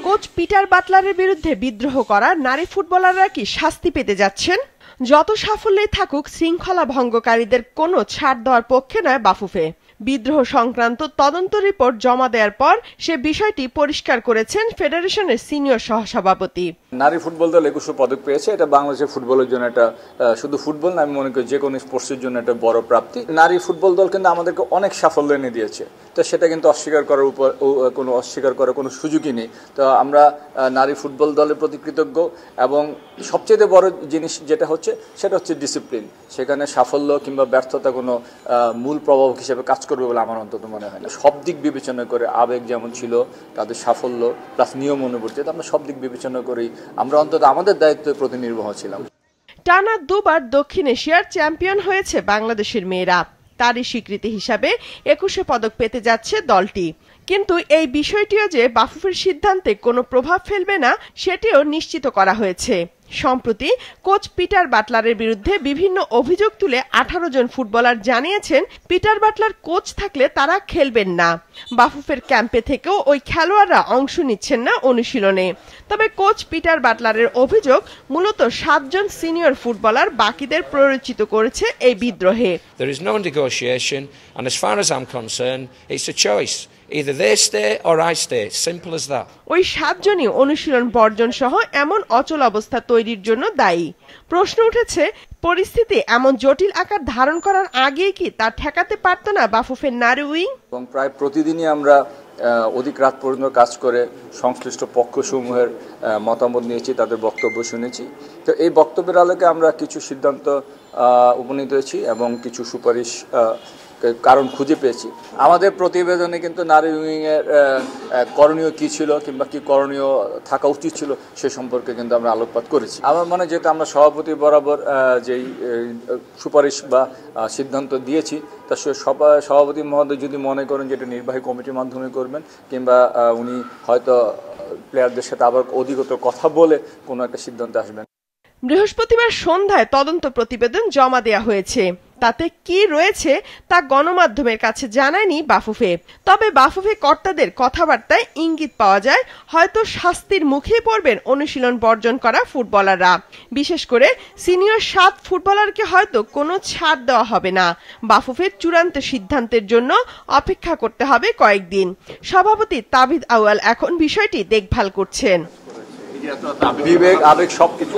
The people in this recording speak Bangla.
কোচ পিটার বাটলারের বিরুদ্ধে বিদ্রোহ করা নারী ফুটবলাররা কি শাস্তি পেতে যাচ্ছেন? যত সাফল্যেই থাকুক, শৃঙ্খলা ভঙ্গকারীদের কোনো ছাড় দেওয়ার পক্ষে নয় বাফুফে। বিদ্রোহ সংক্রান্ত তদন্ত রিপোর্ট জমা দেওয়ার পর সে বিষয়টি পরিষ্কার করেছেন ফেডারেশনের সিনিয়র সহসভাপতি। নারী ফুটবল দল 21 পদক পেয়েছে, এটা বাংলাদেশের ফুটবলের জন্য এটা শুধু ফুটবল না, আমি মনে করি যে কোনো স্পোর্টসের জন্য একটা বড় প্রাপ্তি। নারী ফুটবল দল কিন্তু আমাদেরকে অনেক সাফল্য এনে দিয়েছে, তো সেটা কিন্তু অস্বীকার করার কোনো সুযোগই নেই। তো আমরা নারী ফুটবল দলের প্রতি কৃতজ্ঞ, এবং সবচেয়ে বড় জিনিস যেটা হচ্ছে সেটা হচ্ছে ডিসিপ্লিন। সেখানে সাফল্য কিংবা ব্যর্থতা কোনো মূল প্রভাব হিসেবে কাজ করবে বলে আমার অন্তত মনে হয় না। সব দিক বিবেচনা করে, আবেগ যেমন ছিল, তাদের সাফল্য প্লাস নিয়ম অনুবর্তিত, আমরা সব দিক বিবেচনা করেই আমরা অন্তত আমাদের দায়িত্বের প্রতি নির্ভর ছিলাম। টানা দুবার দক্ষিণ এশিয়ার চ্যাম্পিয়ন হয়েছে বাংলাদেশের মেয়েরা। তারই স্বীকৃতি হিসাবে 21 পদক পেতে যাচ্ছে দলটি। কিন্তু এই বিষয়টিও যে বাফুফের সিদ্ধান্তে কোনো প্রভাব ফেলবে না, সেটিও নিশ্চিত করা হয়েছে। সম্প্রতি কোচ পিটার বাটলারের বিরুদ্ধে বিভিন্ন অভিযোগ তুলে 18 জন ফুটবলার জানিয়েছেন পিটার বাটলার কোচ থাকলে তারা খেলবেন না। বাফুফের ক্যাম্পে থেকেও ওই খেলোয়াড়রা অংশ নিচ্ছেন না অনুশীলনে। তবে কোচ পিটার বাটলারের অভিযোগ, মূলত 7 জন সিনিয়র ফুটবলার বাকিদের প্ররোচিত করেছে এই বিদ্রোহে। There is no negotiation, and as far as I'm concerned, it's a choice. Either they stay or I stay. Simple as that. ওই 7 জনই অনুশীলন বর্জন সহ এমন অচল অবস্থা তৈরির জন্য দায়ী। প্রশ্ন উঠেছে, পরিস্থিতি এমন জটিল আকার ধারণ করার আগেই কি তা ঠেকাতে পারত না বাফুফের নারী উইং? এবং প্রায় প্রতিদিনই আমরা অধিক রাত পর্যন্ত কাজ করে সংশ্লিষ্ট পক্ষসমূহের মতামত নিয়েছি, তাদের বক্তব্য শুনেছি। তো এই বক্তব্যের আলোকে আমরা কিছু সিদ্ধান্ত উপনীত হয়েছি এবং কিছু সুপারিশ কারণ খুঁজে পেয়েছি। আমাদের প্রতিবেদনে কিন্তু নারী উইংয়ের করণীয় কী ছিল কিংবা কী করণীয় থাকা উচিত ছিল সে সম্পর্কে কিন্তু আমরা আলোকপাত করেছি। আমার মনে হয় যেহেতু আমরা সভাপতি বরাবর যেই সুপারিশ বা সিদ্ধান্ত দিয়েছি, তা সভাপতি মহোদয় যদি মনে করেন যে এটা নির্বাহী কমিটির মাধ্যমে করবেন, কিংবা উনি হয়তো প্লেয়ারদের সাথে আবার অধিকতর কথা বলে কোনো একটা সিদ্ধান্তে আসবেন। বৃহস্পতিবার সন্ধ্যায় তদন্ত প্রতিবেদন জমা দেয়া হয়েছে। তাতে কি রয়েছে তা গণমাধ্যমের কাছে জানায়নি বাফুফে। তবে বাফুফে কর্তাদের কথাবার্তায় ইঙ্গিত পাওয়া যায় হয়তো শাস্তির মুখে পড়বেন অনুশীলন বর্জন করা ফুটবলাররা। বিশেষ করে সিনিয়র 7 ফুটবলারকে হয়তো কোনো ছাড় দেওয়া হবে না। বাফুফের চূড়ান্ত সিদ্ধান্তের জন্য অপেক্ষা করতে হবে কয়েকদিন। সভাপতি তাবিদ আউয়াল এখন বিষয়টি দেখভাল করছেন। বিবেক, আবেগ সবকিছু